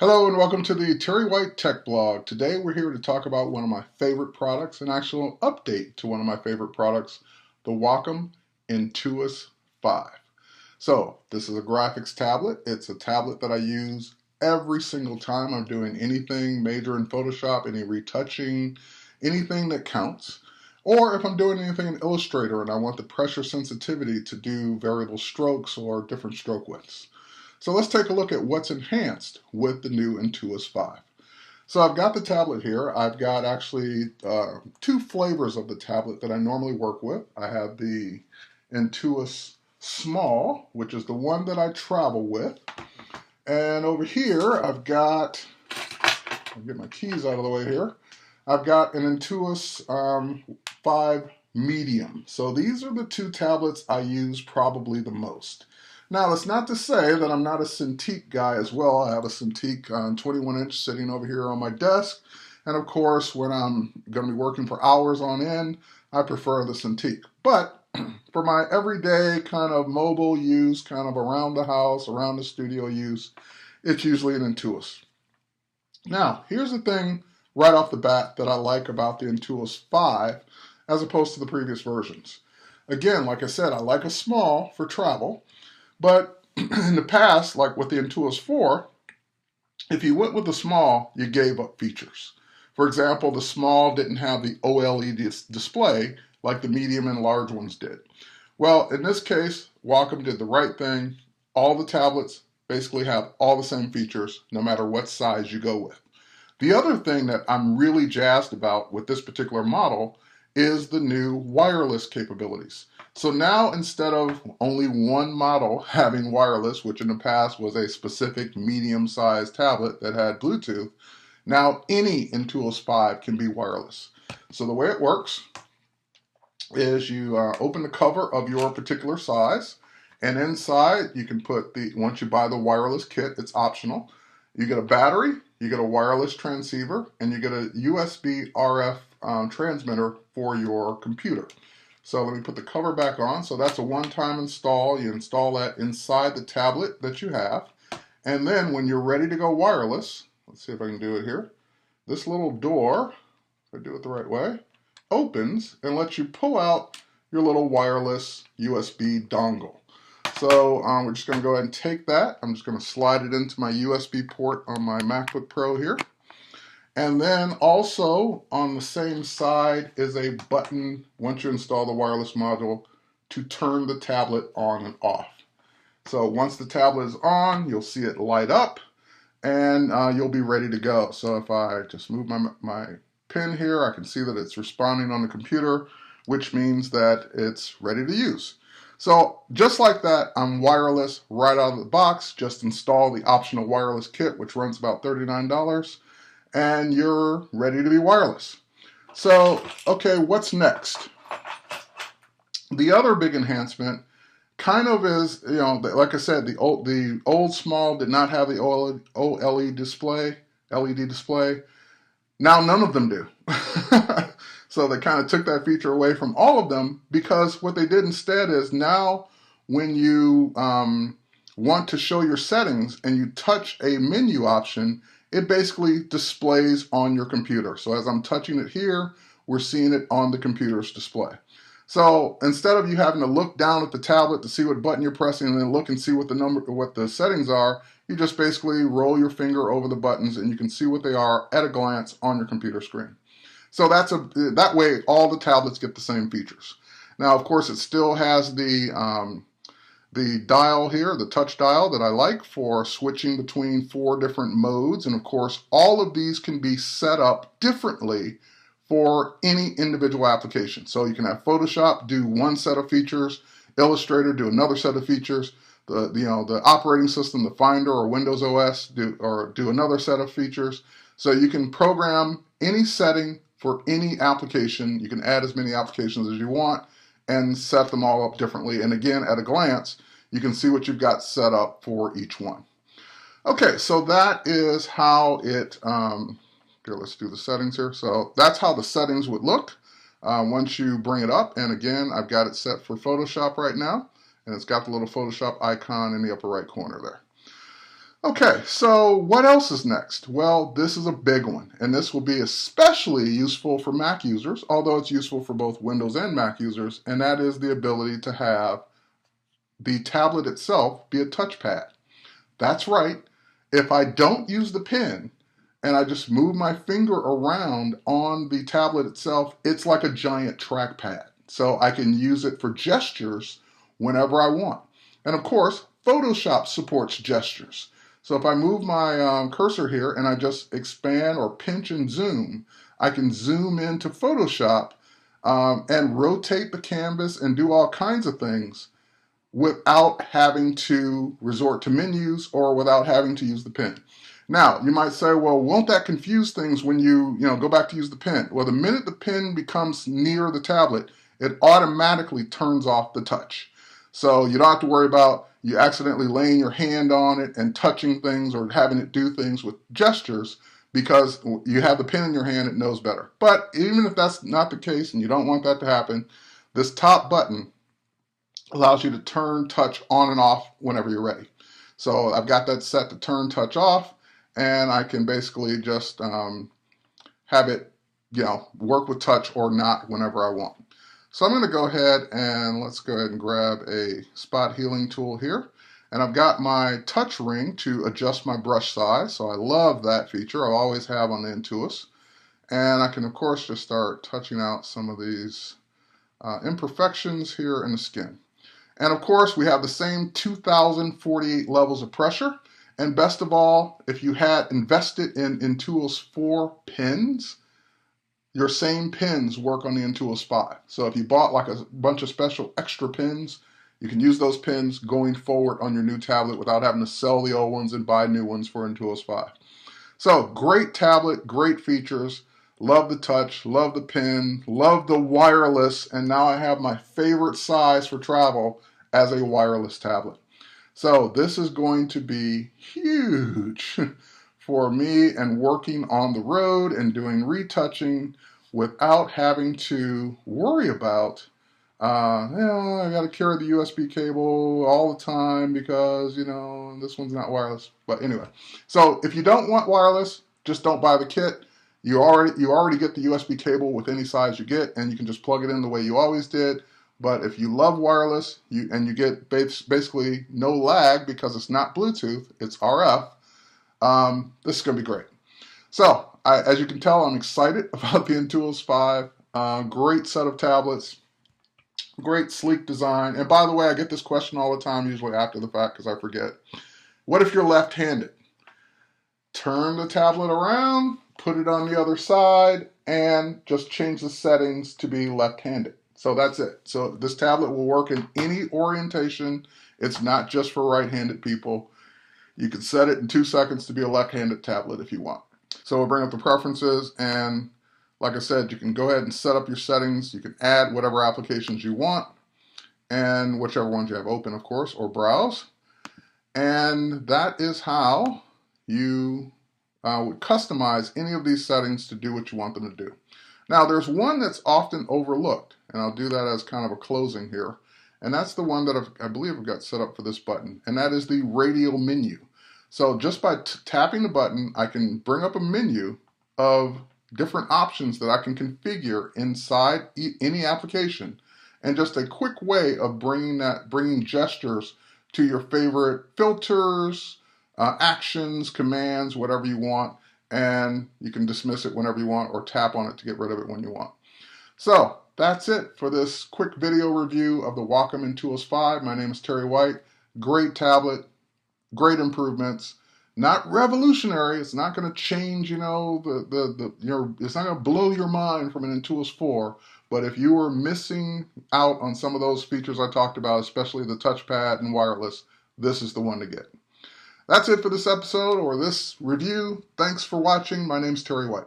Hello and welcome to the Terry White Tech Blog. Today we're here to talk about one of my favorite products, an actual update to one of my favorite products, the Wacom Intuos 5. So this is a graphics tablet. It's a tablet that I use every single time I'm doing anything major in Photoshop, any retouching, anything that counts. Or if I'm doing anything in Illustrator and I want the pressure sensitivity to do variable strokes or different stroke widths. So let's take a look at what's enhanced with the new Intuos 5. So I've got the tablet here. I've got actually two flavors of the tablet that I normally work with. I have the Intuos Small, which is the one that I travel with. And over here, I've got, I'll get my keys out of the way here. I've got an Intuos 5 Medium. So these are the two tablets I use probably the most. Now, that's not to say that I'm not a Cintiq guy as well. I have a Cintiq 21-inch sitting over here on my desk. And of course, when I'm going to be working for hours on end, I prefer the Cintiq. But for my everyday kind of mobile use, kind of around the house, around the studio use, it's usually an Intuos. Now, here's the thing right off the bat that I like about the Intuos 5 as opposed to the previous versions. Again, like I said, I like a small for travel. But in the past, like with the Intuos 4, if you went with the small, you gave up features. For example, the small didn't have the OLED display like the medium and large ones did. Well, in this case, Wacom did the right thing. All the tablets basically have all the same features, no matter what size you go with. The other thing that I'm really jazzed about with this particular model is the new wireless capabilities. So now, instead of only one model having wireless, which in the past was a specific medium-sized tablet that had Bluetooth, now any Intuos 5 can be wireless. So the way it works is you open the cover of your particular size, and inside you can put once you buy the wireless kit, it's optional. You get a battery, you get a wireless transceiver, and you get a USB RF transmitter for your computer. So let me put the cover back on. So that's a one-time install. You install that inside the tablet that you have. And then when you're ready to go wireless, let's see if I can do it here. This little door, if I do it the right way, opens and lets you pull out your little wireless USB dongle. So we're just going to go ahead and take that. I'm just going to slide it into my USB port on my MacBook Pro here. And then also on the same side is a button, once you install the wireless module, to turn the tablet on and off. So once the tablet is on, you'll see it light up and you'll be ready to go. So if I just move my pin here, I can see that it's responding on the computer, which means that it's ready to use. So just like that, I'm wireless right out of the box. Just install the optional wireless kit, which runs about $39. And you're ready to be wireless. So, okay, what's next? The other big enhancement kind of is, you know, like I said, the old small did not have the OLED display, LED display. Now none of them do. So they kind of took that feature away from all of them, because what they did instead is now when you want to show your settings and you touch a menu option, it basically displays on your computer. So as I'm touching it here, we're seeing it on the computer's display. So instead of you having to look down at the tablet to see what button you're pressing and then look and see what the settings are, you just basically roll your finger over the buttons and you can see what they are at a glance on your computer screen. So that way all the tablets get the same features. Now, of course, it still has the dial here, the touch dial that I like for switching between 4 different modes. And of course, all of these can be set up differently for any individual application. So you can have Photoshop do one set of features, Illustrator do another set of features, the operating system, the Finder or Windows OS do another set of features. So you can program any setting for any application. You can add as many applications as you want and set them all up differently. And again, at a glance, you can see what you've got set up for each one. Okay, so that is how it, here, let's do the settings here. So that's how the settings would look once you bring it up. And again, I've got it set for Photoshop right now, and it's got the little Photoshop icon in the upper right corner there. Okay, so what else is next? Well, this is a big one, and this will be especially useful for Mac users, although it's useful for both Windows and Mac users, and that is the ability to have the tablet itself be a touchpad. That's right. If I don't use the pen and I just move my finger around on the tablet itself, it's like a giant trackpad. So I can use it for gestures whenever I want. And of course, Photoshop supports gestures. So if I move my cursor here and I just expand or pinch and zoom, I can zoom into Photoshop and rotate the canvas and do all kinds of things without having to resort to menus or without having to use the pen. Now, you might say, well, won't that confuse things when you go back to use the pen? Well, the minute the pen becomes near the tablet, it automatically turns off the touch. So you don't have to worry about you accidentally laying your hand on it and touching things or having it do things with gestures, because you have the pen in your hand, it knows better. But even if that's not the case and you don't want that to happen, this top button allows you to turn touch on and off whenever you're ready. So I've got that set to turn touch off, and I can basically just have it, work with touch or not whenever I want. So I'm going to go ahead and let's go ahead and grab a spot healing tool here. And I've got my touch ring to adjust my brush size. So I love that feature. I always have on the Intuos. And I can, of course, just start touching out some of these imperfections here in the skin. And of course, we have the same 2048 levels of pressure. And best of all, if you had invested in Intuos 4 pins, your same pins work on the Intuos 5. So if you bought like a bunch of special extra pins, you can use those pins going forward on your new tablet without having to sell the old ones and buy new ones for Intuos 5. So great tablet, great features. Love the touch, love the pen, love the wireless, and now I have my favorite size for travel as a wireless tablet. So this is going to be huge for me and working on the road and doing retouching without having to worry about, I got to carry the USB cable all the time because, this one's not wireless. But anyway, so if you don't want wireless, just don't buy the kit. You already get the USB cable with any size you get, and you can just plug it in the way you always did. But if you love wireless, you get basically no lag because it's not Bluetooth, it's RF, this is going to be great. So, as you can tell, I'm excited about the Intuos 5. Great set of tablets, great sleek design. And by the way, I get this question all the time, usually after the fact because I forget. What if you're left-handed? Turn the tablet around, put it on the other side, and just change the settings to be left-handed. So that's it. So this tablet will work in any orientation. It's not just for right-handed people. You can set it in 2 seconds to be a left-handed tablet if you want. So we'll bring up the preferences, and like I said, you can go ahead and set up your settings. You can add whatever applications you want, and whichever ones you have open, of course, or browse. And that is how you would customize any of these settings to do what you want them to do. Now, there's one that's often overlooked, and I'll do that as kind of a closing here. And that's the one that I believe I've got set up for this button, and that is the Radial Menu. So just by tapping the button, I can bring up a menu of different options that I can configure inside any application, and just a quick way of bringing gestures to your favorite filters, actions, commands, whatever you want, and you can dismiss it whenever you want or tap on it to get rid of it when you want. So that's it for this quick video review of the Wacom Intuos 5. My name is Terry White. Great tablet, great improvements. Not revolutionary. It's not going to change, it's not going to blow your mind from an Intuos 4. But if you were missing out on some of those features I talked about, especially the touchpad and wireless, this is the one to get. That's it for this episode or this review. Thanks for watching. My name's Terry White.